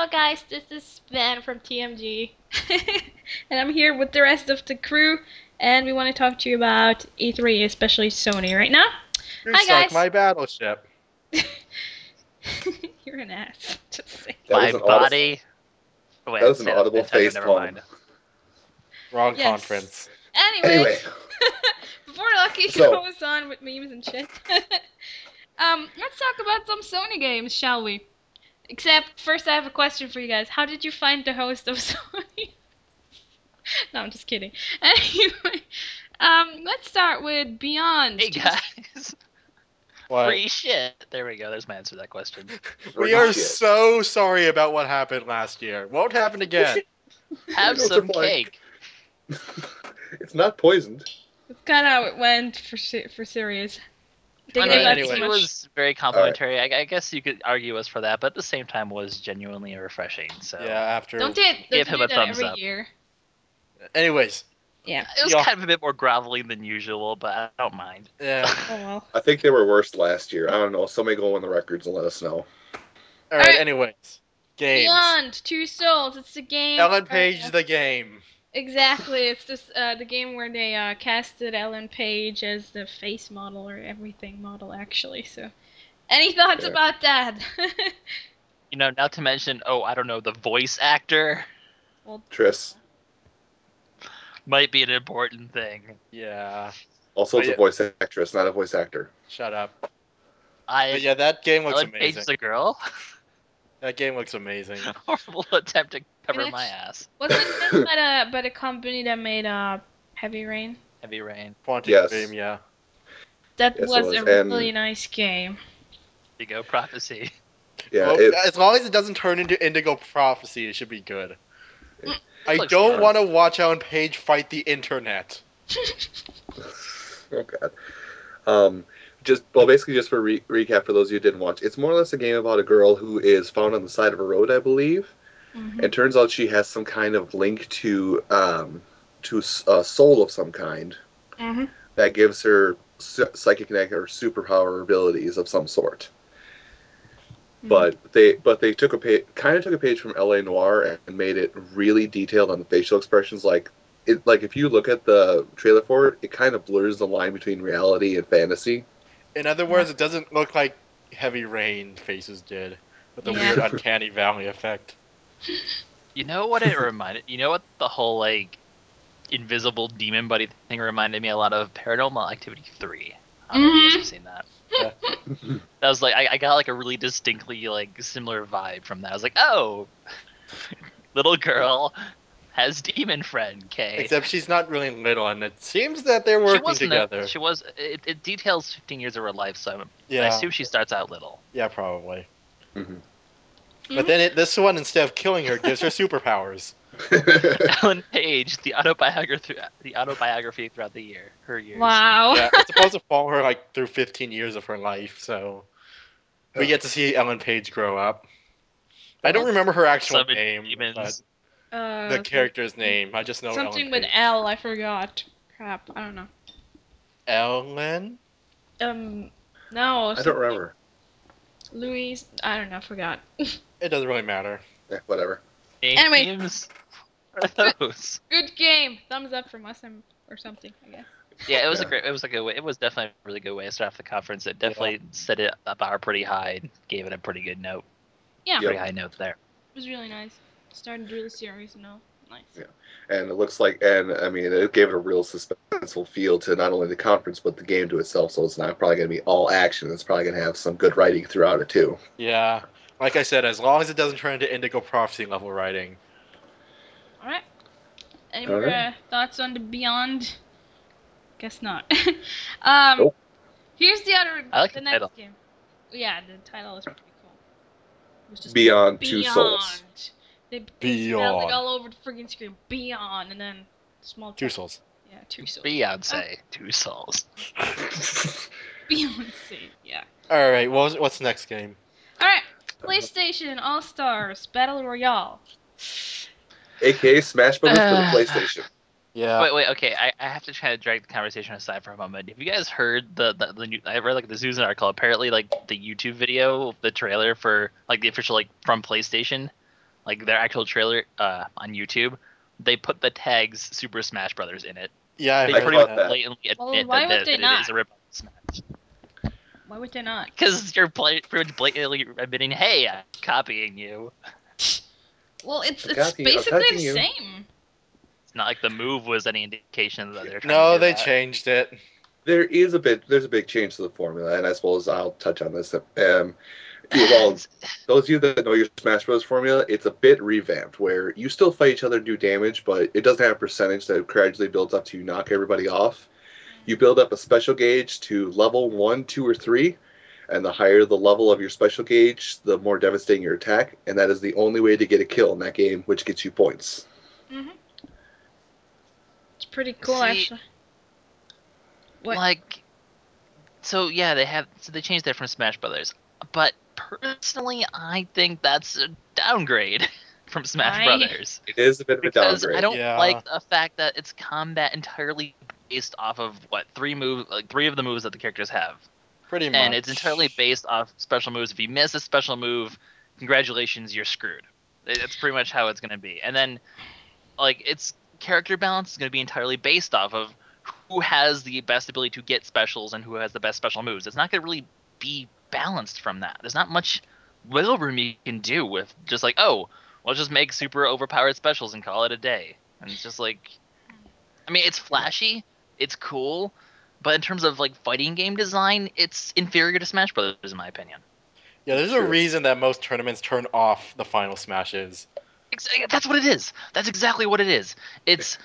Hello guys, this is Ben from TMG, and I'm here with the rest of the crew, and we want to talk to you about E3, especially Sony right now. You Hi sunk guys! my battleship. You're an ass, just say. That was My an body. Oh, wait, That was an say audible Nintendo, face never palm. mind. Wrong Yes. conference. Anyway, before Lucky So- goes on with memes and shit, let's talk about some Sony games, shall we? Except, first I have a question for you guys. How did you find the host of Sony? No, I'm just kidding. Anyway, let's start with Beyond. Hey guys, What? free shit. There we go. There's my answer to that question. We Free are shit. so sorry about what happened last year. Won't happen again. Have Notes are some blank. cake. It's not poisoned. That's kind of how it went for serious. They I gave mean, us anyway. too it much. was very complimentary. I guess you could argue us for that, but at the same time was genuinely refreshing. So Yeah, after. Don't they Give do him a that thumbs every up. year? Anyways, Yeah. It was Yeah. kind of a bit more grovelly than usual, but I don't mind. yeah. Oh well. I think they were worse last year. I don't know. Somebody go on the records and let us know. Alright, Alright. anyways. Games. Beyond Two Souls. It's the game. Ellen Page the game. Exactly. It's just the game where they casted Ellen Page as the face model or everything model, actually. So, any thoughts Yeah. about that? You know, not to mention, I don't know, the voice actor Well, Triss. might be an important thing. Yeah. Also, it's Oh, a voice actress, not a voice actor. Shut up. But yeah, that game looks Ellen Page amazing. is a girl. That game looks amazing. Horrible attempt to cover Next. my ass. wasn't it made by the company that made Heavy Rain? Heavy Rain. Quantum Yes. Dream, yeah. That Yes, it was was, a and- really nice game. Indigo Prophecy. Yeah, Well, it, as long as it doesn't turn into Indigo Prophecy, it should be good. I looks don't good. want to watch Ellen Page fight the internet. oh god. Basically, just for recap for those of you who didn't watch, it's more or less a game about a girl who is found on the side of a road, I believe. Mhm. And turns out she has some kind of link to a soul of some kind Mhm. that gives her psychic or superpower abilities of some sort. But they took a page from L.A. Noire and made it really detailed on the facial expressions. Like if you look at the trailer for it, it kind of blurs the line between reality and fantasy. In other words, it doesn't look like Heavy Rain faces did, with the Yeah. weird uncanny valley effect. You know what it reminded? You know what the whole like invisible demon buddy thing reminded me a lot of? Paranormal Activity 3. I don't know if you guys have seen that. That was like I got like a really distinctly like similar vibe from that. I was like, oh, little girl has demon friend. Okay. Except she's not really little, and it seems that they're She working wasn't. together. She was. It details 15 years of her life, so I Yeah, assume she starts out little. yeah, probably. Mhm. But then this one, instead of killing her, gives her superpowers. Ellen Page, the autobiography throughout the year, her years. Wow. Yeah, it's supposed to follow her like through 15 years of her life, so we get to see Ellen Page grow up. I don't remember her actual Summon name, demons. but the character's name. I just know Something Ellen with Page. L. I forgot. Crap. I don't know. Ellen? No. I don't remember. Louise. I don't know. Forgot. It doesn't really matter. Whatever. Anyway. Names? What are those? Good game. Thumbs up from us or something, I guess. Yeah, it was Yeah. a great. It was a good way. It was definitely a really good way to start off the conference. It definitely set it a bar pretty high. Gave it a pretty good note. Yeah. Pretty high note there. It was really nice. Started really serious, nice. Yeah. And it looks like, and I mean, it gave it a real suspenseful feel to not only the conference but the game to itself. So it's not probably going to be all action. It's probably going to have some good writing throughout it too. Yeah. Like I said, as long as it doesn't turn into Indigo Prophecy level writing. Alright. Any All more right. thoughts on the Beyond? Guess not. Nope. Here's the I like the the next title. game. Yeah, the title is pretty cool. It was just Beyond Two Souls. Beyond. They spelled Beyond. it all over the freaking screen. Beyond, and then small Two text. Souls. Yeah, Two Souls. Beyonce, 2 souls. Beyonce. Yeah. Alright, what's the next game? All right. PlayStation All Stars Battle Royale. AKA Smash Brothers for the PlayStation. Yeah. Wait, okay. I have to try to drag the conversation aside for a moment. Have you guys heard the new? I read like the Susan article. Apparently, like the YouTube video, the trailer for like the official like from PlayStation like their actual trailer on YouTube, they put the tags Super Smash Brothers in it. Yeah, I They heard pretty caught much that. blatantly Well, admit why would that they it not? is a rip off Smash. Why would they not? Because you're pretty much blatantly admitting, hey, I'm copying you. Well, it's I'm copying basically the you. same. It's not like the move was any indication that they're trying No, to do they that. changed it. There's a big change to the formula, and I suppose I'll touch on this. Well, those of you that know your Smash Bros. Formula, it's a bit revamped, where you still fight each other and do damage, but it doesn't have a percentage that gradually builds up to knock everybody off. You build up a special gauge to level 1, 2, or 3, and the higher the level of your special gauge, the more devastating your attack, and that is the only way to get a kill in that game, which gets you points. Mhm. It's pretty cool, See, actually. What? Like, so yeah, they changed that from Smash Brothers, but personally, I think that's a downgrade from Smash Why? Brothers. It is a bit of a Because I downgrade. don't Yeah. like the fact that it's combat entirely based off of three of the moves that the characters have, Pretty much. and it's entirely based off special moves. If you miss a special move, congratulations, you're screwed. That's pretty much how it's going to be. And then, like, its character balance is going to be entirely based off of who has the best ability to get specials and who has the best special moves. It's not going to really be balanced from that. There's not much wiggle room you can do with just like, oh, we'll just make super overpowered specials and call it a day. And it's just like, I mean, it's flashy, it's cool, but in terms of like fighting game design, it's inferior to Smash Brothers in my opinion. Yeah, there's a Sure. reason that most tournaments turn off the final smashes. That's what it is. That's exactly what it is. It's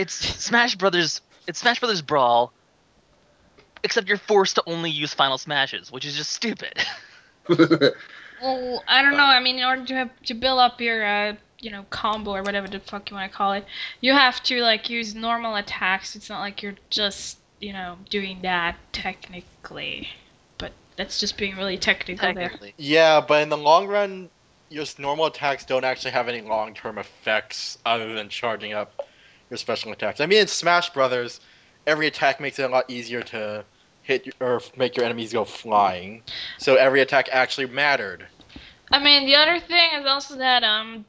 Smash Brothers. It's Smash Brothers Brawl, except you're forced to only use final smashes, which is just stupid. Well, I don't know. I mean, in order to build up your combo or whatever the fuck you want to call it, you have to like use normal attacks. It's not like you're just doing that technically, but that's just being really technical there. Technically, Yeah, but in the long run, your normal attacks don't actually have any long-term effects other than charging up your special attacks. I mean, in Smash Brothers, every attack makes it a lot easier to hit or make your enemies go flying. So every attack actually mattered. I mean, the other thing is also that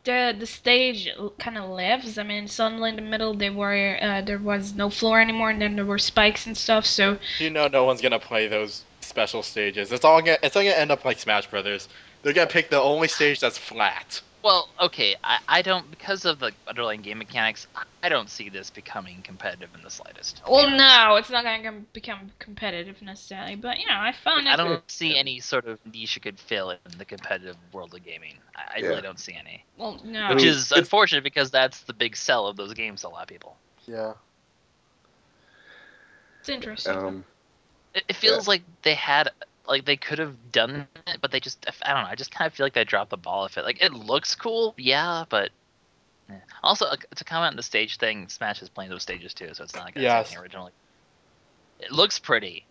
the stage kind of lives. I mean, suddenly in the middle there was no floor anymore, and then there were spikes and stuff. So No one's gonna play those special stages. It's all gonna end up like Smash Brothers. They're gonna pick the only stage that's flat. well, okay, I don't, because of the underlying game mechanics, I don't see this becoming competitive in the slightest. to be well, honest. no, it's not gonna become competitive necessarily. But I found I it. don't see any sort of niche it could fill in the competitive world of gaming. I really Yeah. don't see any. Well, no. Which mean, is unfortunate because that's the big sell of those games to a lot of people. Yeah. It's interesting. It feels like they could have done it, but they just, I don't know, I just kind of feel like they dropped the ball with it. Like, it looks cool, yeah, but also to comment on the stage thing, Smash is playing those stages too, so it's not like it's Yes. anything original. It looks pretty,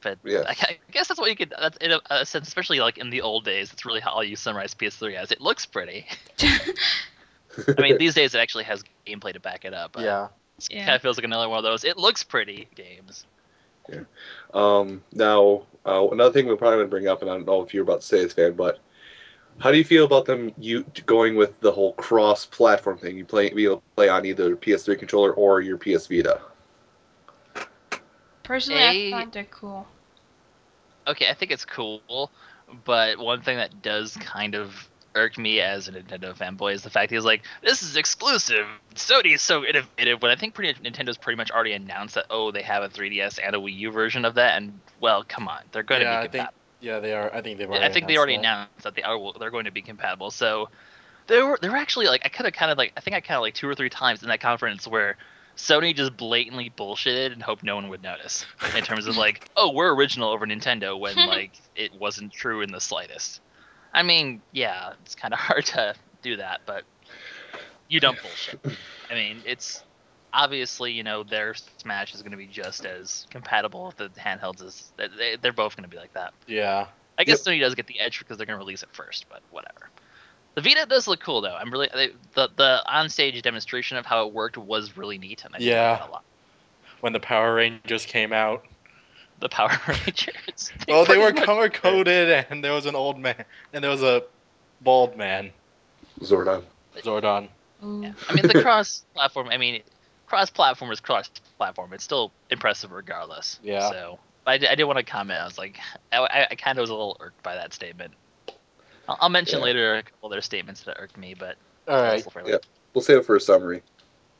but Yes. I guess that's what you could. That's in a sense, especially like in the old days. That's really how you summarize PS3 as. It looks pretty. I mean, these days it actually has gameplay to back it up. But Yeah. it Yeah. kind of feels like another one of those. It looks pretty games. Now, another thing we're probably going to bring up, and I don't know if you're about to say this, Van, but how do you feel about them going with the whole cross-platform thing? Be able to play on either PS3 controller or your PS Vita. Personally, I find it cool. Okay, I think it's cool, but one thing that does kind of irk me as a Nintendo fanboy is the fact he's like, this is exclusive. Sony is so innovative. When I think Nintendo's pretty much already announced that, they have a 3DS and a Wii U version of that, and well, come on, they're going to be compatible. They are. I think they've already. I think they already announced that they're going to be compatible. So there were actually like I think I counted like 2 or 3 times in that conference where Sony just blatantly bullshitted and hoped no one would notice in terms of like, we're original over Nintendo when like it wasn't true in the slightest. I mean, yeah, it's kind of hard to do that, but you don't bullshit. I mean, it's obviously, their Smash is going to be just as compatible with the handhelds as they're both going to be like that. Yeah. I guess Sony does get the edge because they're going to release it first, but whatever. The Vita does look cool though. The on-stage demonstration of how it worked was really neat, and I enjoyed that a lot. When the Power Rangers came out. The Power Rangers. Well, they were color-coded, and there was an old man, and there was a bald man. Zordon. Zordon. Ooh. Yeah. I mean, the cross-platform. I mean, cross-platform is cross-platform. It's still impressive regardless. Yeah. So, I did want to comment. I was like, I kind of was a little irked by that statement. I'll mention Yeah. later a couple of their statements that irked me, but All right. Yeah. We'll save it for a summary.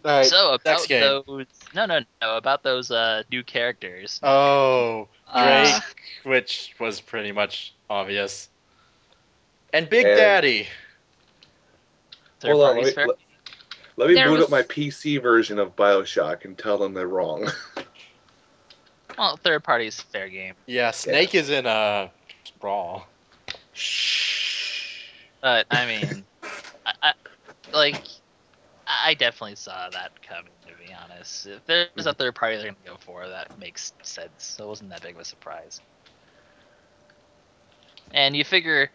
All right. So next about game. those, no, about those new characters. Oh, Drake, Uh, which was pretty much obvious, and Big And- Daddy. Third Hold on, parties fair. let me There boot was- up my PC version of BioShock and tell them they're wrong. Well, third parties fair game. Yeah, Snake is in Brawl. Shh. But I mean, I definitely saw that coming. To be honest, if there's a third party they're gonna go for, that makes sense. So it wasn't that big of a surprise. And you figure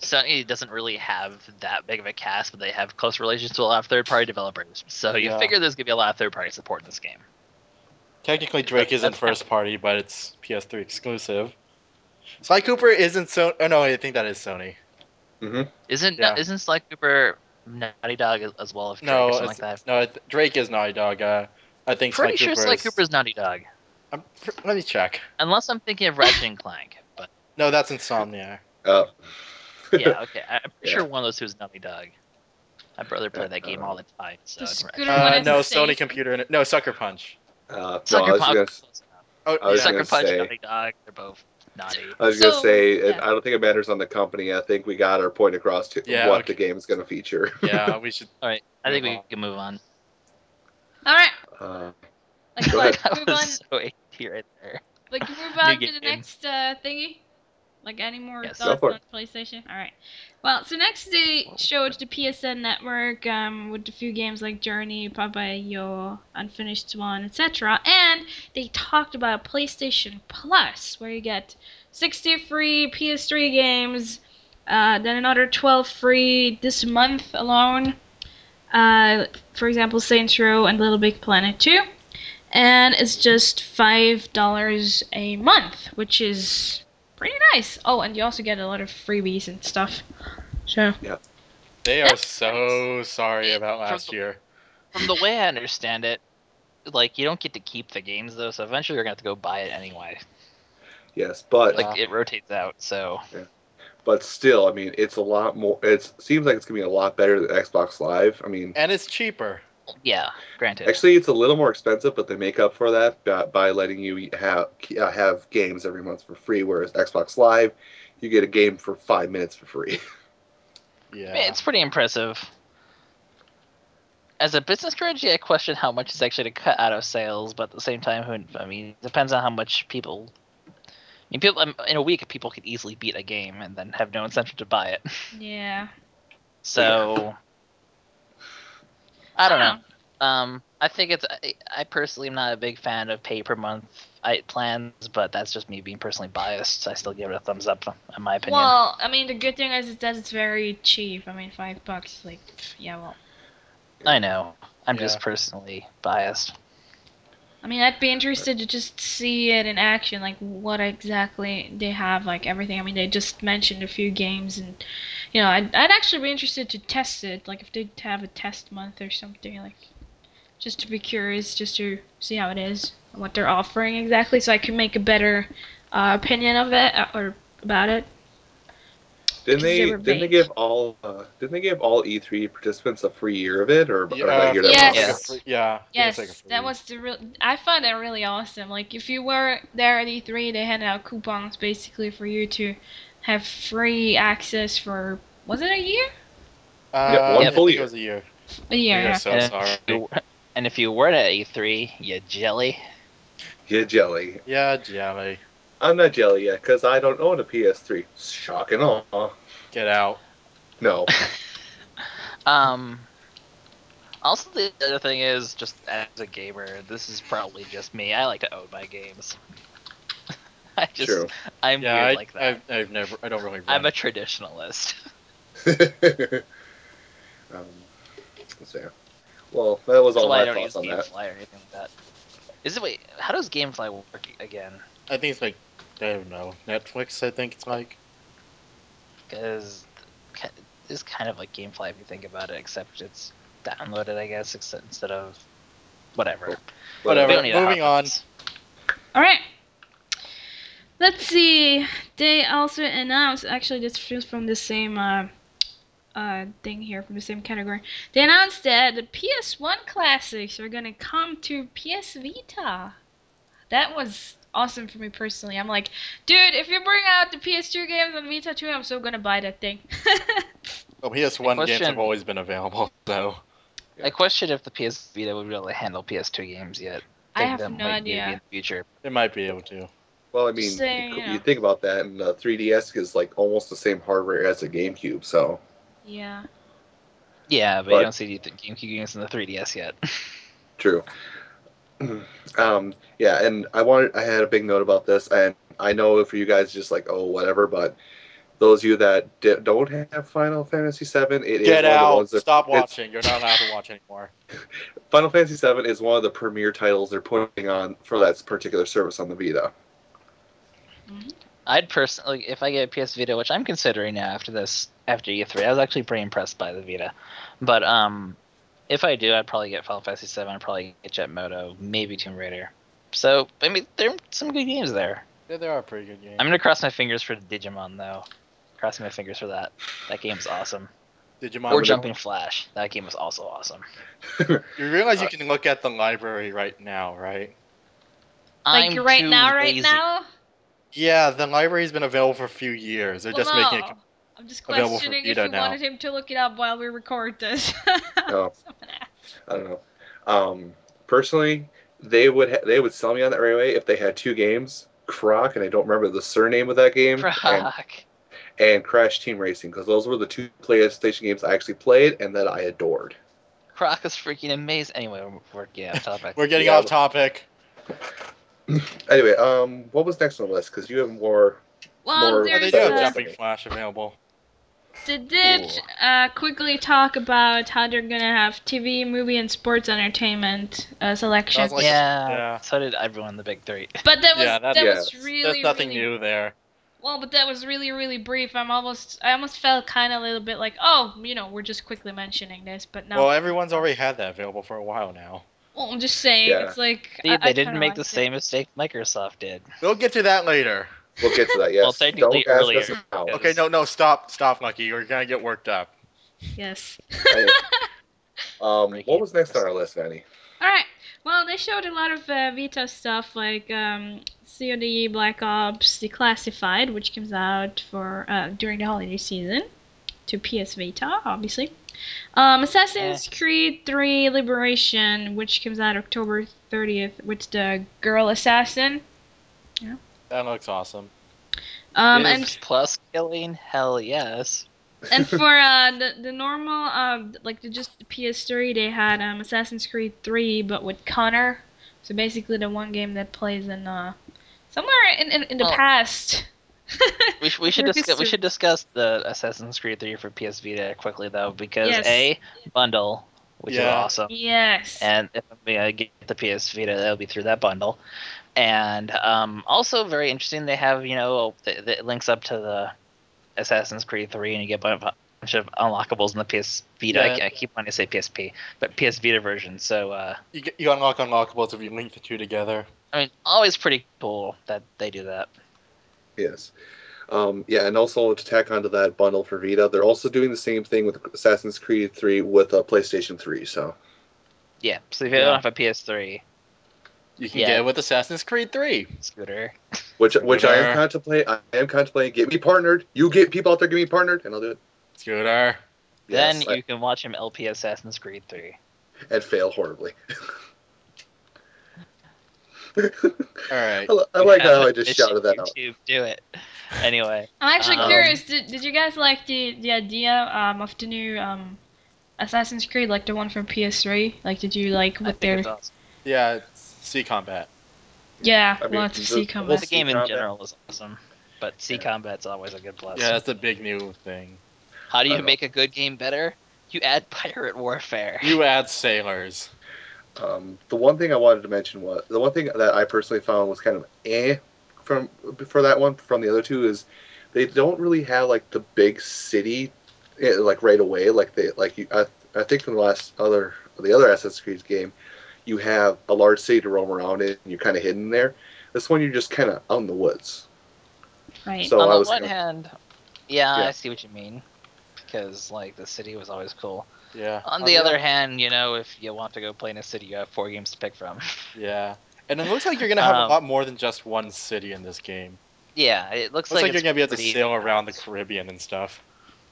Sony doesn't really have that big of a cast, but they have close relations to a lot of third-party developers. So you Yeah. figure there's gonna be a lot of third-party support in this game. Technically, Drake isn't that's first party, but it's PS3 exclusive. Sly Cooper isn't Sony. Oh no, I think that is Sony. Isn't Sly Cooper Naughty Dog as well as Drake or No, something like that? no, Drake is Naughty Dog. I think Pretty Sly sure Cooper Sly is. Cooper's Naughty Dog, Let me check. unless I'm thinking of Ratchet and Clank. But No, that's Insomnia. Oh. yeah, okay, I'm pretty Yeah. sure one of those two is Naughty Dog. My brother played that game all the time, so The it's scooter one is No, safe. Sony Computer. No, Sucker Punch. No, Sucker I was Punch. just Oh, I was yeah. Sucker gonna Punch, say- Naughty Dog, they're both naughty. gonna So, say, yeah. I don't think it matters on the company. I think we got our point across to Yeah, what okay. the game's going to feature. Yeah, we should. All right, I think Move we on. can move on. All right. Uh, Like Go what? ahead. I Move on. was so AT right there. Like move on to the game. next thingy. Like any more Yes. Go thoughts for on PlayStation? All right. Well, so next they showed the PSN network with a few games like Journey, Papayo, Unfinished Swan, etc. And they talked about PlayStation Plus, where you get 60 free PS3 games, then another 12 free this month alone. For example, Saints Row and Little Big Planet 2. And it's just $5 a month, which is pretty nice. Oh, and you also get a lot of freebies and stuff. So They are That's so sorry about last year. From the way I understand it, like you don't get to keep the games though, so eventually you're gonna have to go buy it anyway. yes, but Like it rotates out, so still, I mean, it's a lot more. It seems like it's going to be a lot better than Xbox Live. I mean, And it's cheaper. yeah, granted. actually, it's a little more expensive, but they make up for that by letting you have games every month for free. Whereas Xbox Live, you get a game for 5 minutes for free. Yeah. I mean, it's pretty impressive. As a business strategy, I question how much it's actually to cut out of sales, but at the same time, I mean, it depends on how much people. I mean, people in a week, people could easily beat a game and then have no incentive to buy it. yeah. So, I don't know. I think it's. I personally am not a big fan of pay per month plans, but that's just me being personally biased. I still give it a thumbs up, in my opinion. Well, I mean, the good thing is that it's very cheap. I mean, $5. Like, yeah, well. I know. I'm just Yeah. personally biased. I mean, I'd be interested to just see it in action, like what exactly they have, like everything. I mean, they just mentioned a few games, and I'd actually be interested to test it, like if they have a test month or something, like just to be curious, just to see how it is, and what they're offering exactly, so I can make a better opinion of it or about it. Didn't Because they were they vague. give all E3 participants a free year of it, or did I hear that Yes. wrong? Yes. Yeah. Yes, it's like a that free- was the real. I found that really awesome. Like, if you were there at E3, they handed out coupons basically for you to have free access for. Was it a year? Yeah, one Yep. full I think year. It was a year. A year. We are Yeah. so And sorry. And if you weren't at E3, you jelly. Yeah, jelly. Yeah, Jelly. I'm not jelly yet because I don't own a PS3. Shocking all. Get out. No. Also, the other thing is, just as a gamer, this is probably just me. I like to own my games. True. I'm Yeah, weird like that. I don't really run. I'm a traditionalist. Let's see. Well, that was That's all why I my don't use thoughts on that. GameFly or anything like that. Wait, how does GameFly work again? I think it's like, I don't know, Netflix, I think it's like. Because is kind of like GameFly if you think about it, except it's downloaded, I guess, instead of whatever. Whatever. We don't need to Moving hop on. this. All right. Let's see. They also announced. Actually, this feels from the same thing here, from the same category. They announced that the PS1 classics are gonna come to PS Vita. That was awesome for me personally. I'm like, dude, if you bring out the PS2 games on Vita too, I'm so gonna buy that thing. Well, PS1 games Question- have always been available, so. I question if the PS Vita would be able to handle PS2 games yet. I have that no might maybe in idea. the future. It might be able to. Well, I mean, Just saying, you, you know. you think about that, and 3DS is like almost the same hardware as a GameCube, so Yeah. Yeah, but But- you don't see the GameCube games in the 3DS yet. true. Yeah, and I had a big note about this, and I know for you guys, just like, oh, whatever, but those of you that don't have Final Fantasy VII, it is Get one of the out! ones that Stop it's- watching. You're not allowed to watch anymore. Final Fantasy VII is one of the premier titles they're putting on for that particular service on the Vita. I'd personally, if I get a PS Vita, which I'm considering now after E3, I was actually pretty impressed by the Vita. But if I do, I'd probably get Final Fantasy VII, I'd probably get Jet Moto, maybe Tomb Raider. So, I mean, there are some good games there. Yeah, they are pretty good games. I'm going to cross my fingers for Digimon, though. Crossing my fingers for that. That game's awesome. Digimon. Or Jumping Flash. That game was also awesome. You realize you can look at the library right now, right? Like I'm right too now, lazy. Yeah, the library's been available for a few years. They're just making it. I'm just available for questioning if Vita you now. wanted him to look it up while we record this. No. Someone asked. I don't know. Personally, they would sell me on that right away if they had two games, Croc, and I don't remember the surname of that game, Croc. and Crash Team Racing, because those were the two PlayStation games I actually played and that I adored. Croc is freaking amazing. Anyway, we're getting off topic. We're getting Yeah, off topic. Anyway, what was next on the list? Because you have more. Well, More- Oh, they there's do have There's, Jumping Flash available. they did quickly talk about how they're gonna have TV, movie, and sports entertainment selection. Sounds like yeah, so did everyone in the big three. But that was Yeah, that yes. was really There's nothing really new there. well, but that was really really brief. I almost felt kind of a little bit like, oh, we're just quickly mentioning this, but no. Well, everyone's already had that available for a while now. Well, I'm just saying, Yeah. it's like See, I they didn't kinda make the liked it. same mistake Microsoft did. We'll get to that later. We'll get to that. Yes. Well, technically Don't ask earlier. us now. Yeah. Okay, no, stop, Lucky. You're gonna get worked up. Yes. What was next on our list, Vanny? Alright, well, they showed a lot of Vita stuff like COD Black Ops Declassified, which comes out for during the holiday season to PS Vita, obviously. Assassin's Creed 3 Liberation, which comes out October 30th with the girl assassin. That looks awesome. Is plus killing? Hell yes. And for the normal, just the PS3, they had Assassin's Creed 3, but with Connor. So basically, the one game that plays in somewhere in the Well, past. We should discuss the Assassin's Creed 3 for PS Vita quickly though, because Yes. A, bundle, which is Yeah. awesome, Yes. and if I'm gonna get the PS Vita, that'll be through that bundle. And also very interesting, they have the links up to the Assassin's Creed 3, and you get a bunch of unlockables in the PS Vita. Yeah. I keep wanting to say PSP, but PS Vita version. So You unlock unlockables if you link the two together. I mean, always pretty cool that they do that. Yes. Yeah, and also to tack onto that bundle for Vita, they're also doing the same thing with Assassin's Creed 3 with PlayStation 3. So Yeah. So if you Yeah. don't have a PS3 You can Yeah. get it with Assassin's Creed 3. scooter, which I Scooter. am contemplating. I am contemplating. Get me partnered. You get people out there. Get me partnered, and I'll do it. Scooter. then Yes, you can watch him LP Assassin's Creed 3. and fail horribly. Alright. I like You have how I it. just It's shouted that out. YouTube. Do it. Anyway, I'm actually Um, curious. Did you guys like the idea of the new Assassin's Creed, like the one from PS3? Like, did you like I what think their it's awesome. Yeah, it's Sea Combat. yeah I mean, lots of the- sea the combat. The game in combat. general is awesome, but sea combat's always a good plus. Yeah, that's a big new thing. How do you I know. make a good game better? You add pirate warfare. You add sailors. The one thing I wanted to mention was the one thing that I personally found was kind of for that one from the other two is they don't really have like the big city like right away. I think in the other Assassin's Creed game, you have a large city to roam around in, and you're kind of hidden there. This one, you're just kind of out in the woods. Right. So On I the was one kinda, hand, yeah, Yeah. I see what you mean, because like the city was always cool. Yeah. On the other hand, you know, if you want to go play in a city, you have 4 games to pick from. Yeah. And it looks like you're gonna have a Um, lot more than just one city in this game. Yeah, it looks Looks like like you're it's gonna be able to pretty sail around the balanced. Caribbean and stuff.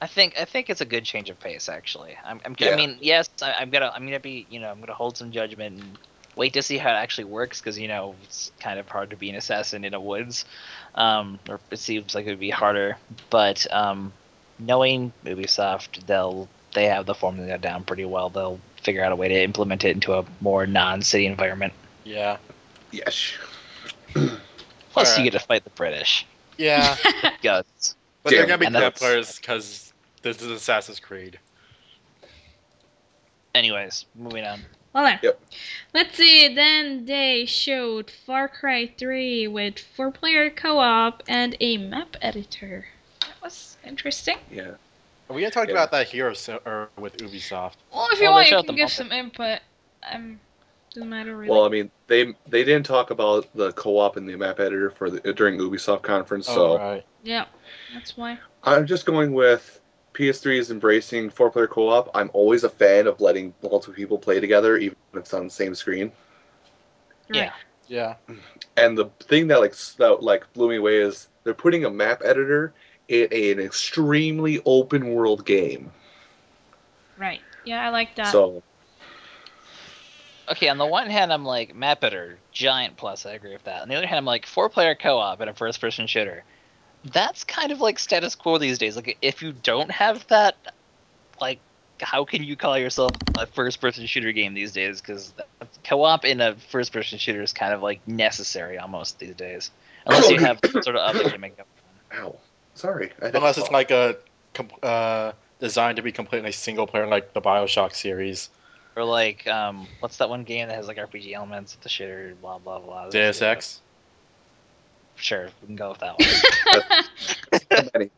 I think it's a good change of pace actually. I Yeah. mean, yes, I'm gonna be, you know, I'm gonna hold some judgment and wait to see how it actually works because you know it's kind of hard to be an assassin in a woods, or it seems like it would be harder. But knowing Ubisoft, they have the formula down pretty well. They'll figure out a way to implement it into a more non-city environment. Yeah. yes. Plus, you Alright. get to fight the British. Yeah. Guts. But they're Damn. gonna be And that's- Templars because this is Assassin's Creed. Anyways, moving on. Well then. Yep. Let's see, then they showed Far Cry 3 with 4-player co-op and a map editor. That was interesting. Yeah. Are we gonna talk Yeah. about that here or with Ubisoft? Well, if you Well, they want, you showed can the give multi- some input. Doesn't matter really. Well, I mean, they didn't talk about the co-op and the map editor during Ubisoft conference, so right. Yeah, that's why. I'm just going with PS3 is embracing 4-player co-op. I'm always a fan of letting multiple people play together, even if it's on the same screen. Right. Yeah. And the thing that blew me away is they're putting a map editor in an extremely open world game. Right. Yeah, I like that. So Okay, on the one hand, I'm like, map editor, giant plus, I agree with that. On the other hand, I'm like, 4-player co-op in a first-person shooter. That's kind of like status quo these days. Like, if you don't have that, like, how can you call yourself a first-person shooter game these days? Because co-op in a first-person shooter is kind of, like, necessary almost these days. Unless you have sort of other gimmick going on. ow, sorry. I didn't Unless it's fall. like designed to be completely single player, like the Bioshock series. Or like, what's that one game that has, like, RPG elements with the shooter, blah, blah, blah. Deus Ex. Sure, we can go with that one. Many.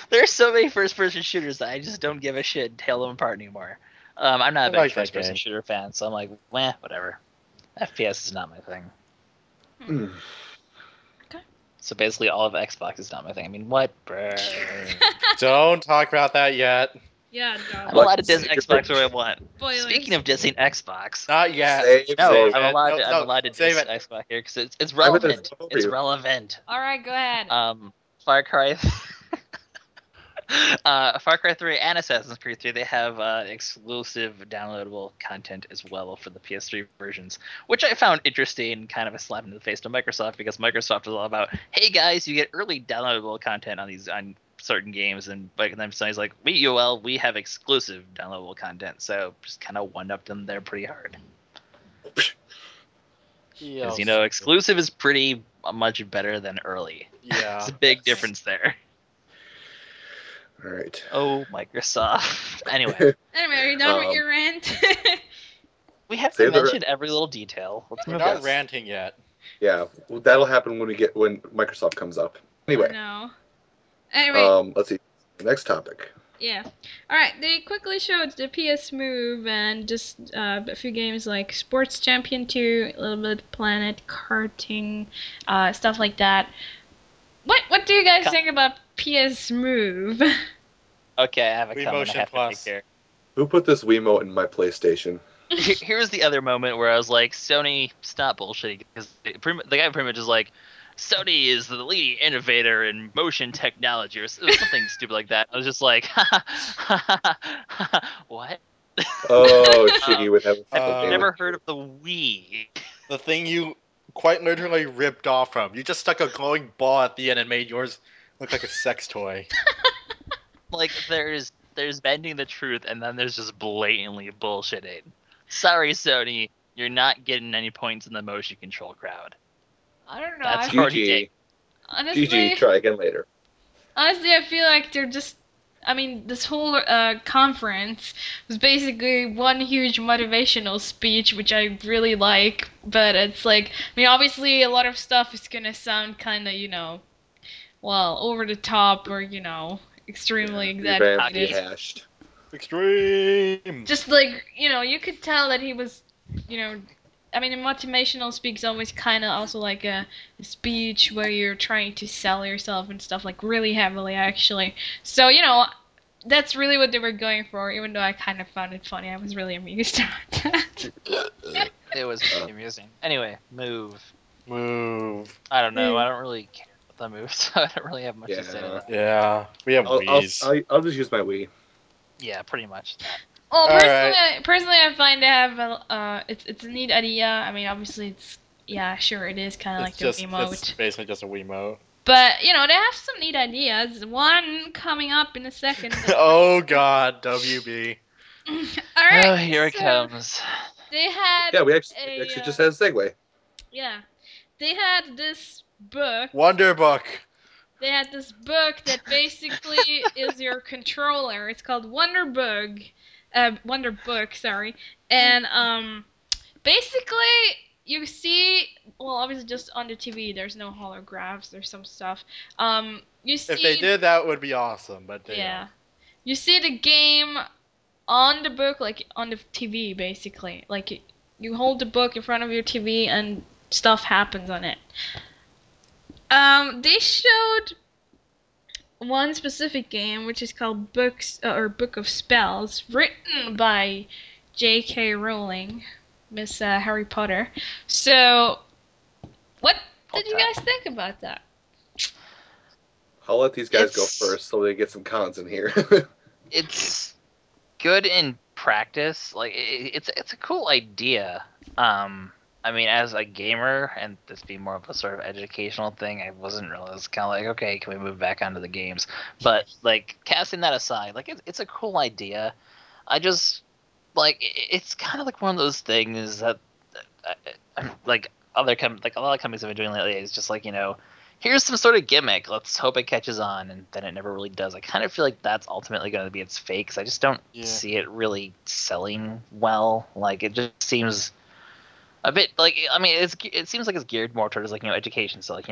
There's so many first-person shooters that I just don't give a shit and tell them apart anymore. I'm not a I big like that first-person game. shooter fan, so I'm like, meh, whatever. FPS is not my thing. Mm. So basically, all of Xbox is not my thing. I mean, what? Brr. Don't talk about that yet. Yeah, I'm dog. Like, allowed to diss secret Xbox where I want. Spoilers. Speaking of dissing Xbox, Not yet. Save, no, save. I'm allowed. No, I'm allowed to save diss it. Xbox here because it's I'm gonna relevant. stop It's you. relevant. Alright, go ahead. Far Cry, Far Cry 3 and Assassin's Creed 3, they have exclusive downloadable content as well for the PS3 versions, which I found interesting and kind of a slap in the face to Microsoft because Microsoft is all about, hey guys, you get early downloadable content on certain games, and then Sony's like, we have exclusive downloadable content, so just kind of one-upped them there pretty hard. Because, you know, exclusive is pretty much better than early. Yeah. It's a big difference there. All right. Oh, Microsoft. Anyway, Anyway, are you done with Um, your rant? we have to Save the mention every little detail. Let's We're move not on. ranting yet. Yeah, well, that'll happen when Microsoft comes up. Anyway, No. Anyway, let's see. Next topic. yeah. Alright, they quickly showed the PS Move and just a few games like Sports Champion 2, a little bit Planet Karting, stuff like that. What do you guys think about PS Move? Okay, I have a Wii comment Motion I have Plus. to make Who put this Wiimote in my PlayStation? here. Here's the other moment where I was like, Sony, stop bullshitting. Because the guy pretty much is like, Sony is the leading innovator in motion technology, or something stupid like that. I was just like, what? Oh, Shiggy would have. I've never heard of the Wii. The thing you quite literally ripped off from. You just stuck a glowing ball at the end and made yours look like a sex toy. Like, there's bending the truth, and then there's just blatantly bullshitting. Sorry, Sony, you're not getting any points in the motion control crowd. I don't know. That's I- already GG. taken. honestly, GG. Try again later. honestly, I feel like they're just. I mean, this whole conference was basically one huge motivational speech, which I really like. But it's like, I mean, obviously, a lot of stuff is gonna sound kind of, well, over the top, or extremely Revamped, exaggerated. rehashed. Extreme. Just like, you could tell that he was, I mean, a motivational speak is always kind of also like a speech where you're trying to sell yourself and stuff, like really heavily, actually. So, that's really what they were going for, even though I kind of found it funny. I was really amused at that. It was pretty amusing. Anyway, move. Move. I don't know. I don't really care about the move, so I don't really have much to say to Yeah. that. Yeah, we have Wii's. I'll just use my Wii. Yeah, pretty much that. Well, All right. personally, I find to have it's a neat idea. I mean, obviously, sure, it is kind of like the It's Wiimote. basically just a Wiimote. But, they have some neat ideas. One coming up in a second. Oh God, WB. Alright, Oh, here it so comes. they had Yeah, we a, actually just had a segue. yeah, they had this book. Wonder Book. They had this book that basically is your controller. It's called Wonder Book, sorry. And, basically, you see, well, obviously just on the TV, there's no holographs, there's some stuff. You see, If they did, that would be awesome, but they yeah, you see the game on the book, like on the TV, basically. Like you hold the book in front of your TV and stuff happens on it. They showed one specific game, which is called Book of Spells, written by J.K. Rowling, Miss Harry Potter. So, what did you guys think about that? I'll let these guys go It's- first so they get some cons in here. It's good in practice. Like it's a cool idea. I mean, as a gamer, and this being more of a sort of educational thing, I wasn't really. It's kind of like, okay, can we move back onto the games? But like casting that aside, like it's a cool idea. I just like it's kind of like one of those things that like a lot of companies have been doing lately. It's just like here's some sort of gimmick. Let's hope it catches on, and then it never really does. I kind of feel like that's ultimately going to be its fate, 'cause I just don't see it really selling well. Like it just seems a bit like, I mean, it seems like it's geared more towards like education, so like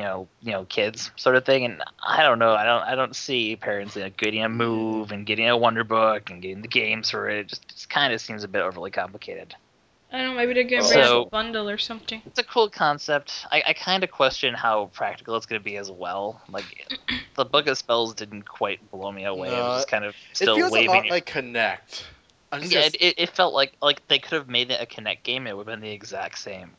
kids sort of thing. And I don't know, I don't see parents like getting a move and getting a Wonder Book and getting the games for it. It just kind of seems a bit overly complicated. I don't know, maybe they're gonna Oh. bring So- a bundle or something. It's a cool concept. I kind of question how practical it's going to be as well. Like, the Book of Spells didn't quite blow me away. I was just kind of still it feels waving a lot it. like Connect. Yeah, it felt like they could have made it a Connect game. It would have been the exact same.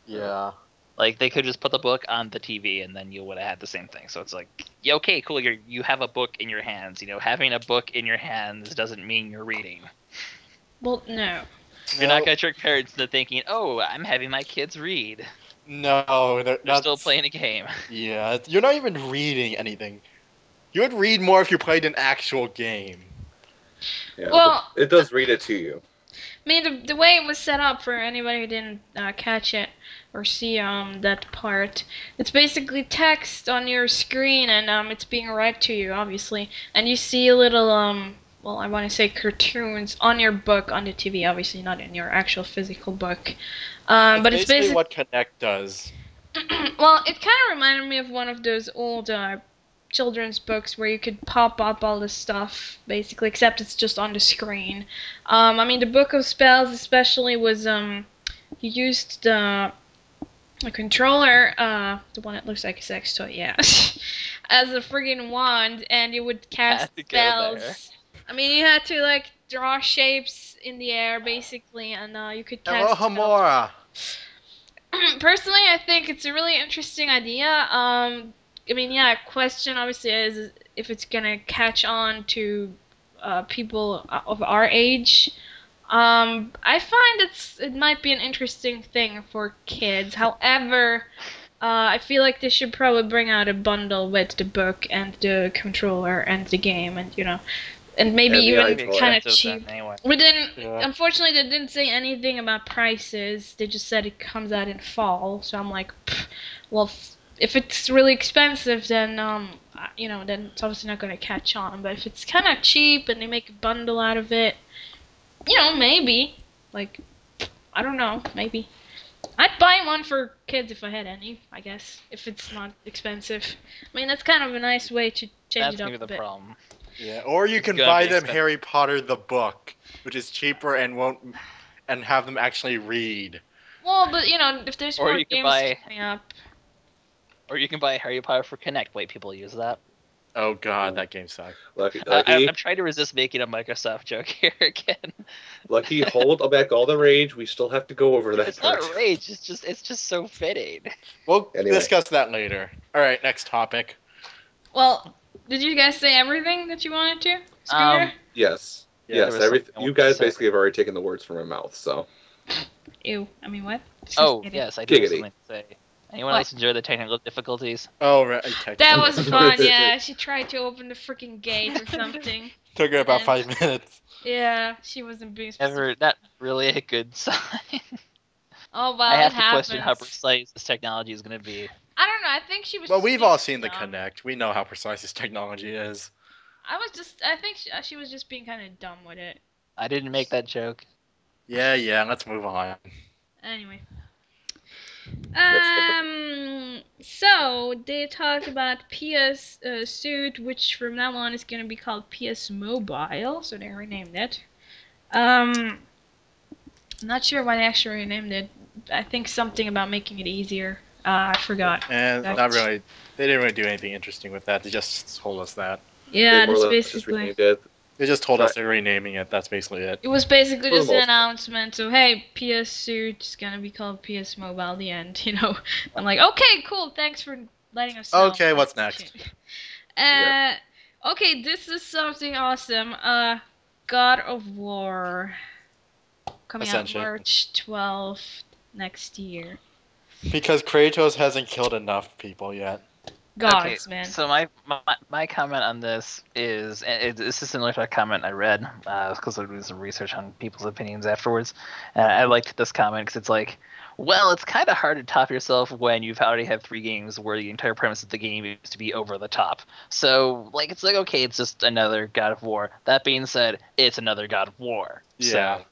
Yeah. Like, they could just put the book on the TV, and then you would have had the same thing. So it's like, yeah, okay, cool. You have a book in your hands. Having a book in your hands doesn't mean you're reading. Well, no. You're not gonna trick parents into thinking, "Oh, I'm having my kids read." No, They're still playing a game. Yeah, you're not even reading anything. You would read more if you played an actual game. Yeah, Well, but it does read it to you. I mean, the way it was set up, for anybody who didn't catch it or see that part, it's basically text on your screen, and it's being read to you, obviously, and you see little well, I want to say cartoons on your book on the TV, obviously not in your actual physical book. But it's basically basically what Connect does. well, it kind of reminded me of one of those old children's books where you could pop up all this stuff, basically, except it's just on the screen. I mean, the Book of Spells especially was, you used the controller, the one that looks like a sex toy, yeah, as a friggin' wand, and you would cast Had to go there. spells. I mean, you had to, like, draw shapes in the air, basically, and you could Hello, cast spells. Hamora. Personally, I think it's a really interesting idea. I mean, yeah, question obviously is if it's gonna catch on to people of our age. I find it might be an interesting thing for kids. However, I feel like they should probably bring out a bundle with the book and the controller and the game, and and maybe And the even iPod. kind of Expensive cheap. then anyway. We didn't. Yeah. Unfortunately, they didn't say anything about prices. They just said it comes out in fall. So I'm like, well, if it's really expensive, then then it's obviously not gonna catch on. But if it's kind of cheap and they make a bundle out of it, maybe. Like, I don't know, maybe. I'd buy one for kids if I had any, I guess, if it's not expensive. I mean, that's kind of a nice way to change That's it up maybe a the bit. problem. Yeah, or you It's can gonna buy be them expensive. Harry Potter the book, which is cheaper and have them actually read. Well, but if there's Or more you can games buy, coming up. or you can buy Harry Potter for Connect. Wait, people use that. Oh god, that game sucked. Lucky, I'm trying to resist making a Microsoft joke here again. lucky. Hold back all the rage. We still have to go over that It's part. not rage. It's just so fitting. We'll Anyway. discuss that later. Alright, next topic. Well, did you guys say everything that you wanted to? Scooter? Yes. Yeah, Yes. there was something I You wanted to guys say. basically have already taken the words from my mouth. So. Ew. I mean, what? Just Oh kidding. yes, I do have Giggity. something to say. Anyone What? else enjoy the technical difficulties? Oh, right, That technical was difficulties. fun, yeah. She tried to open the freaking gate or something. Took her about And- 5 minutes. Yeah, she wasn't being Never, specific. not really a good sign. Oh, I well, it have to question how happens. precise this technology is going to be. I don't know, I think she was Well, just we've being all seen the dumb. Connect. We know how precise this technology is. I think she was just being kind of dumb with it. I didn't make that joke. Yeah, let's move on. Anyway. Next topic. So they talked about PS Suit, which from now on is gonna be called PS Mobile. So they renamed it. Not sure why they actually renamed it. I think something about making it easier. I forgot. And Exactly. not really. They didn't really do anything interesting with that. They just told us that. Yeah, They more that's or less just basically. renamed it. They just told Right. us they're renaming it. That's basically it. It was basically For the just an most part. announcement. So hey, PS Suit is gonna be called PS Mobile. The end. I'm like, okay, cool. Thanks for letting us know. Okay, what's next? Yeah. Okay, this is something awesome. God of War coming out Essentially. March 12th next year. Because Kratos hasn't killed enough people yet. Gods, man. So my comment on this is, and this is similar to a comment I read because I was doing some research on people's opinions afterwards. And I liked this comment because it's like, well, it's kind of hard to top yourself when you've already had 3 games where the entire premise of the game is to be over the top. So it's like, okay, it's just another God of War. That being said, it's another God of War. Yeah. So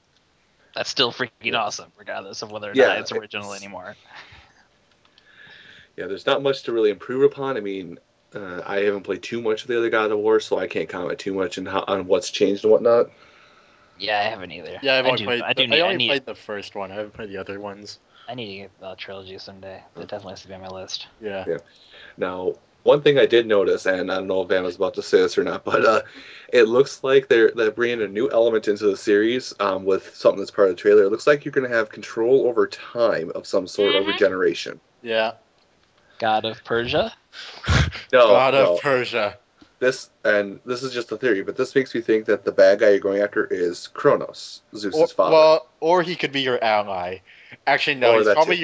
that's still freaking Yes. awesome, regardless of whether or Yeah, not it's original it's- anymore. Yeah, there's not much to really improve upon. I mean, I haven't played too much of the other God of War, so I can't comment too much on what's changed and whatnot. Yeah, I haven't either. Yeah, I've I only do. played. I do I need. I only need. played the first one. I haven't played the other ones. I need to get the trilogy someday. That definitely has to be on my list. Yeah. Yeah. Now, one thing I did notice, and I don't know if Van was about to say this or not, but it looks like they're bringing a new element into the series with something that's part of the trailer. It looks like you're going to have control over time of some sort over Mhm. generation. Yeah. God of Persia. No, God no. of Persia. This is just a theory, but this makes me think that the bad guy you're going after is Kronos, Zeus's father. Or he could be your ally. Actually, no. Or He's that probably too.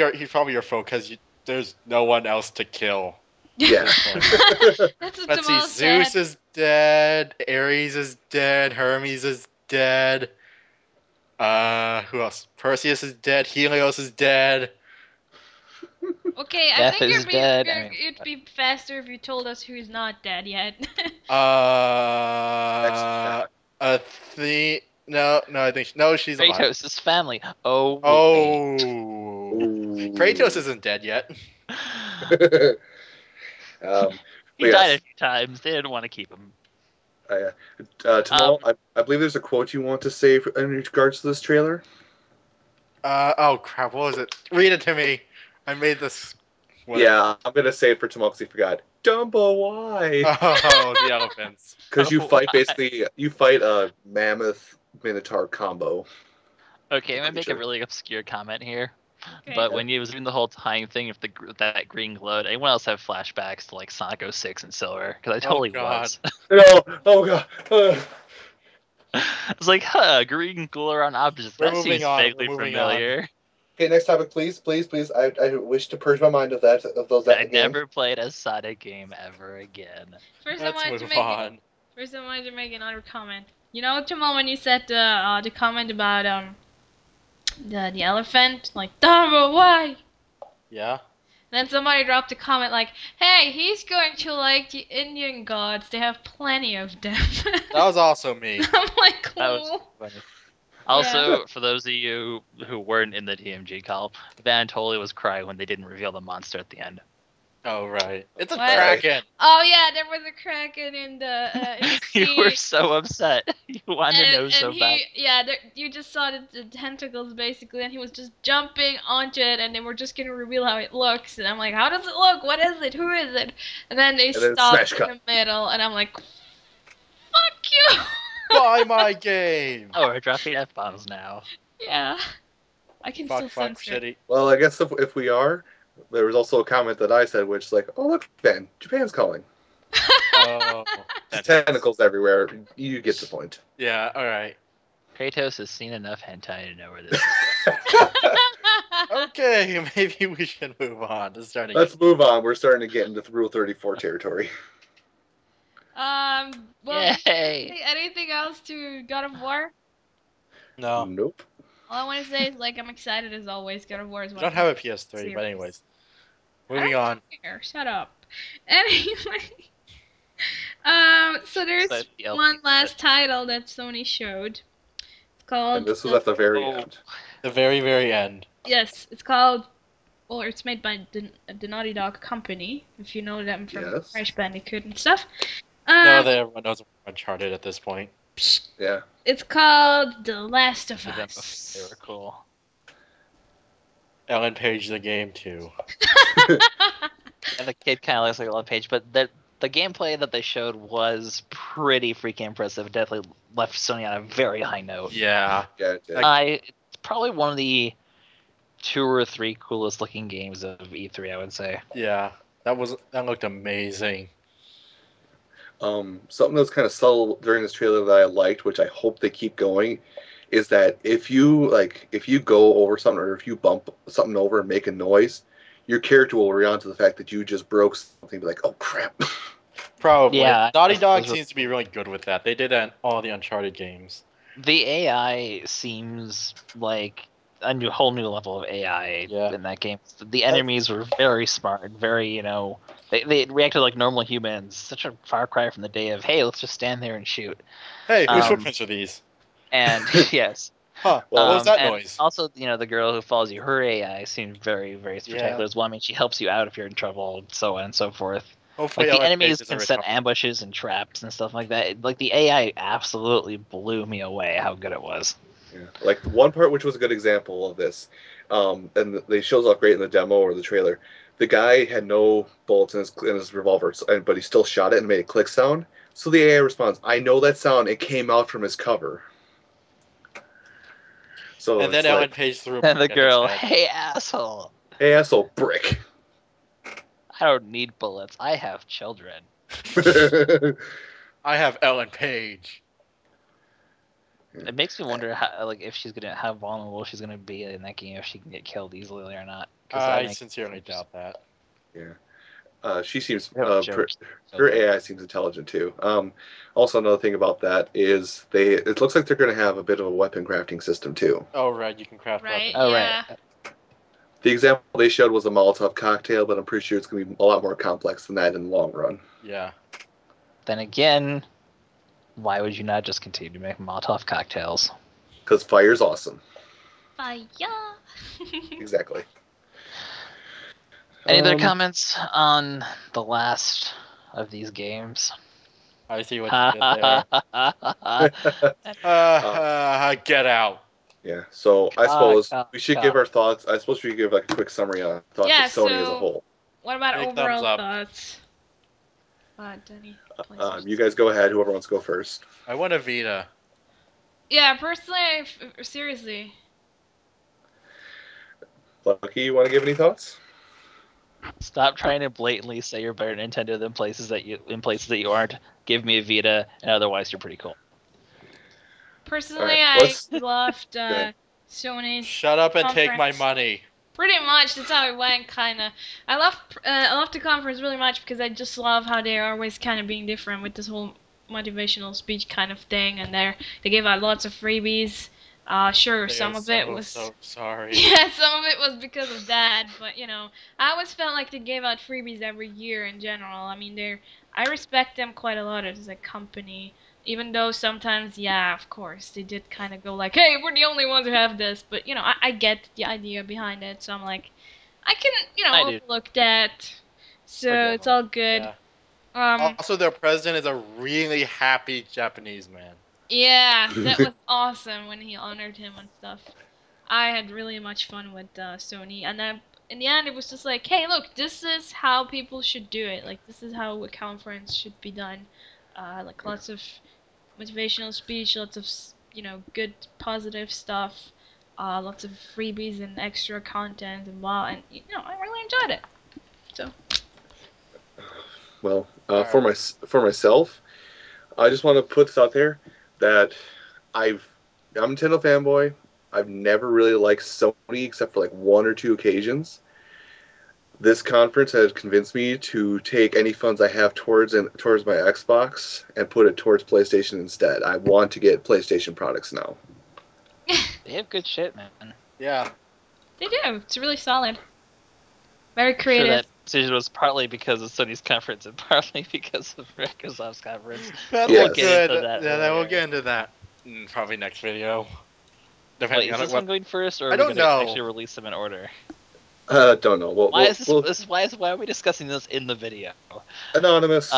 your foe because there's no one else to kill. Yeah. That's what Let's see. Jamal said. Zeus is dead. Ares is dead. Hermes is dead. Who else? Perseus is dead. Helios is dead. Okay, I Death think is dead. I mean, it'd be faster if you told us who's not dead yet. No, I think no, she's alive. Kratos' family. Oh, wait. Oh, Ooh. Kratos isn't dead yet. But He died a yes, few times. They didn't want to keep him. Tamal, I believe there's a quote you want to say in regards to this trailer. Oh crap, what was it? Read it to me. I made this. Yeah, I'm gonna say it for Tamal because he forgot. Dumbo, why? Oh, the elephants. Because you fight Why? a mammoth minotaur combo. Okay, I'm gonna make a Creature. really obscure comment here. Okay. But when you was doing the whole time thing with that green glow, anyone else have flashbacks to like Sonic 06 and Silver? Because I totally God. was. No, oh god. It's like, green glow around objects. We're That moving seems on, vaguely we're moving familiar. Okay, next topic, please. I wish to purge my mind of those I game. never played a Sonic game ever again. First, I Let's wanted to move make on. First, I wanted to make another comment. Jamal, when you said the comment about the elephant, like Dumbo, why? Yeah. Then somebody dropped a comment like, "Hey, he's going to like the Indian gods. They have plenty of them." That was also me. I'm like, cool. That was funny. Also, for those of you who weren't in the TMG call, Van totally was crying when they didn't reveal the monster at the end. Oh right, it's a What? Kraken. Oh yeah, there was a kraken in the You were sea. so upset. You wanted to know so And bad. you just saw the tentacles basically, and he was just jumping onto it, and they were just gonna reveal how it looks, and I'm like, how does it look? What is it? Who is it? And then they And then smash stopped in cut. the middle, and I'm like, fuck you. Buy my game. Oh, we're dropping F-bombs now. Yeah, I can still Fuck, censor it. shitty. Well, I guess if we are, there was also a comment that I said, which like, oh look, Ben, Japan's calling. Oh, Just that- tentacles everywhere. You get the point. yeah. All right. Kratos has seen enough hentai to know where this is. Okay, maybe we should move on to starting. Let's move on. We're starting to get into Rule 34 territory. Well, Yay! anything else to God of War? No, Nope. All I want to say is, like, I'm excited as always. God of War is we one don't of have my a PS3, series. but anyways, I moving don't on. care. Shut up. Anyway, so So there's the one LP last title that Sony showed. It's And called this was at the very Oh. end. The very, very end. yes, it's called. Well, it's made by the Naughty Dog company. If you know them from Yes. Crash Bandicoot and stuff. No, everyone knows Uncharted at this point. Yeah. It's called The Last of Did them Us. before they were cool. Ellen Page the game too. And the kid kind of looks like a love page, but the gameplay that they showed was pretty freaking impressive. It definitely left Sony on a very high note. Yeah. Yeah, it did. It's probably one of the 2 or 3 coolest looking games of E3, I would say. Yeah. That looked amazing. Something that was kind of subtle during this trailer that I liked, which I hope they keep going, is that if you go over something or if you bump something over and make a noise, your character will react to the fact that you just broke something. Be like, oh crap! Probably. Yeah, Naughty Dog those were- seems to be really good with that. They did that in all the Uncharted games. The AI seems like a whole new level of AI Yeah. in that game. The enemies were very smart, very, they reacted like normal humans. Such a far cry from the day of, hey, let's just stand there and shoot. Hey, whose Um, footprints are these? And yes. Huh. What was that and noise? Also, the girl who follows you, her AI seems very, very spectacular as well. I mean, she helps you out if you're in trouble, so on and so forth. Hopefully Like, the Ellen Page enemies is can a set return. ambushes and traps and stuff like that. Like, the AI absolutely blew me away how good it was. Yeah. Like one part which was a good example of this, and they shows off great in the demo or the trailer. The guy had no bullets in his revolver, but he still shot it and made a click sound. So the AI responds, "I know that sound. It came out from his cover." So And then it's Ellen like, Page threw a And the brick at his girl, head. hey, asshole, "Hey, asshole, brick." I don't need bullets. I have children. I have Ellen Page. It makes me wonder how vulnerable she's gonna be in that game, if she can get killed easily or not. I sincerely doubt that. Yeah. She seems No joke. her AI seems intelligent too. Also, another thing about that is it looks like they're going to have a bit of a weapon crafting system too. Oh right, you can craft Right? weapons. Oh, Yeah. right. The example they showed was a Molotov cocktail, but I'm pretty sure it's going to be a lot more complex than that in the long run. Yeah. Then again, why would you not just continue to make Molotov cocktails? Because fire's awesome. Fire. Exactly. Any other comments on the last of these games? I see what you did there. Get out. Yeah. So I suppose we should God. give our thoughts. I suppose we should give like a quick summary on thoughts Yeah, of Sony as a so- whole. What about Big overall thumbs up. thoughts? Denny. You guys go ahead. Whoever wants to go first. I want a Vita. Yeah, personally, seriously. Lucky, you want to give any thoughts? Stop trying to blatantly say you're better at Nintendo than places that you aren't. Give me a Vita, and otherwise you're pretty cool. Personally, Alright, I loved ahead. Sony's. Shut up and take my Conference. money. Pretty much, that's how it went, kind of. I love the conference really much because I just love how they are always kind of being different with this whole motivational speech kind of thing, and they gave out lots of freebies. Sure, They some are of it so, was. so sorry. Yeah, some of it was because of that, but I always felt like they gave out freebies every year in general. I mean, I respect them quite a lot as a company, even though sometimes, yeah, of course, they did kind of go like, hey, we're the only ones who have this, but I get the idea behind it, so I'm like, I can, I do. overlook that. So Forget it's them. all good. Yeah. Um, Also, their president is a really happy Japanese man. yeah, that was awesome when he honored him and stuff. I had really much fun with Sony, and then in the end, it was just like, hey, look, this is how people should do it. Like, this is how a conference should be done. Like, lots of motivational speech, lots of good positive stuff, lots of freebies and extra content and blah. And I really enjoyed it. So Well, Alright. for myself, I just want to put this out there that I'm a Nintendo fanboy. I've never really liked Sony except for like one or two occasions. This conference has convinced me to take any funds I have towards my Xbox and put it towards PlayStation instead. I want to get PlayStation products now. They have good shit, man. Yeah. they do. It's really solid. Very Sure, creative. that decision was partly because of Sony's conference and partly because of Microsoft's conference. That's Yes. good. Into that Yeah, we'll later. get into that probably next video. Wait, Depending is on this what. one going first, or are I we don't going to know. actually release them in order? Don't know. Why is this? Why are we discussing this in the video? Anonymous?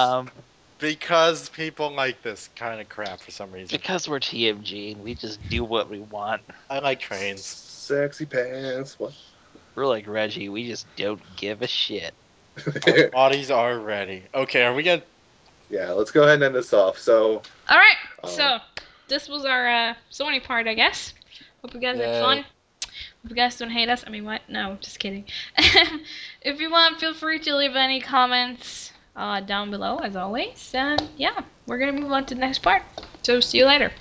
Because people like this kind of crap for some reason. Because we're TMG and we just do what we want. I like trains. Sexy pants. What? We're like Reggie. We just don't give a shit. Our bodies are ready. Okay, are we gonna? Yeah, let's go ahead and end this off. So, All right. So this was our Sony part, I guess. Hope you guys had fun. Hope you guys don't hate us. I mean, what? No, just kidding. If you want, feel free to leave any comments down below, as always. And yeah, we're gonna move on to the next part. So see you later.